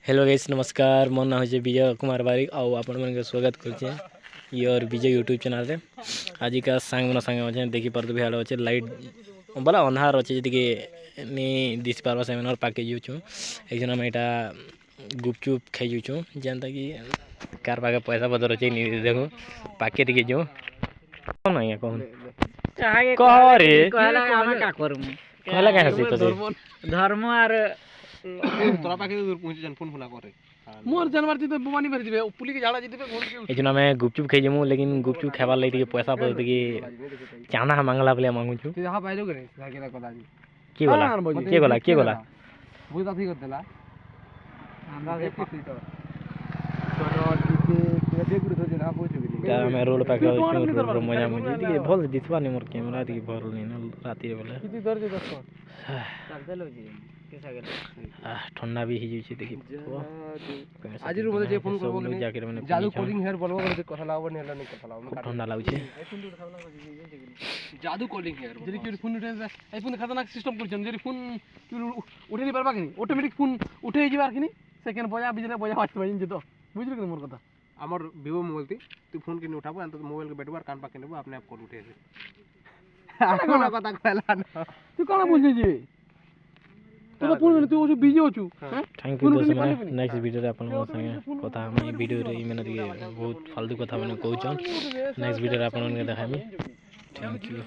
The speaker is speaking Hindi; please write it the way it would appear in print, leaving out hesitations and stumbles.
हेलो गाइस नमस्कार मो ना हो विजय कुमार बारिक आउ आपण मन स्वागत करछे योर विजय यूट्यूब चैनल रे। आज का सांग मन संग अच्छे देखि पर भी हाल अच्छे लाइट बोला अंधार अच्छे जी नी दिस पार्वा से मन पाके जुछु एक जन हम एटा गुपचुप खाइ जुछु जानता कि कार पाके पैसा पदर अच्छे नी देखो पाके दिखे जो कोन आया कोन कह रे कहला हम का करू कहला का हसी तो धर्म आर तोरा पाखे दूर पहुंच जन फोन फोना करे मोर जानवर जी तो बमानी भर दिबे पुली के झाड़ा जितबे घोड़ के एजना मैं गुपचुप खाइ जमु लेकिन गुपचुप खाबार लागि पैसा पदर कि चाना मांगला बले मांगु छु तू यहां पाइलो करे साकेला कदा जी के गोला बुझा थी करदेला हमरा जे फसी तो तो देख गुरु तो ना पहुंच गेली यार मैं रोड पाके छु मजा मुझे दिखे भल दिसबा नि मोर कैमरा दिखे भरल नि न राती रे बोले किती दर्द दस चल चलो जी कैसा गेल ठंडा भी हिजु छी देखि आज रू मते जे फोन करबो लोग जाके मैंने जादू कॉलिंग हेयर बोलबो करे कथा लाव ने नहीं कथा लाव खूब ठंडा लागु छी जादू कॉलिंग हेयर जरी कि फोन उठे आई फोन खतरनाक सिस्टम कर जरी फोन उठे नहीं परबा कि ऑटोमेटिक फोन उठे जिबार कि सेकंड बजा बिजले बजा वाच बजिन जे तो बुझल कि मोर कथा हमर विवो मोबाइल थी तू फोन के उठाबो अंत मोबाइल के बैठबार कान पाके नेबो अपने आप कॉल उठे कोना कथा कहला न तू कोना बुझे जी तू तो फोन तू जो बिजी हो छु थैंक यू दोस्त नेक्स्ट वीडियो रे अपन संगे कथा हम वीडियो रे मेन बहुत फालतू कथा माने कहू छ नेक्स्ट वीडियो रे अपन देखामी थैंक यू।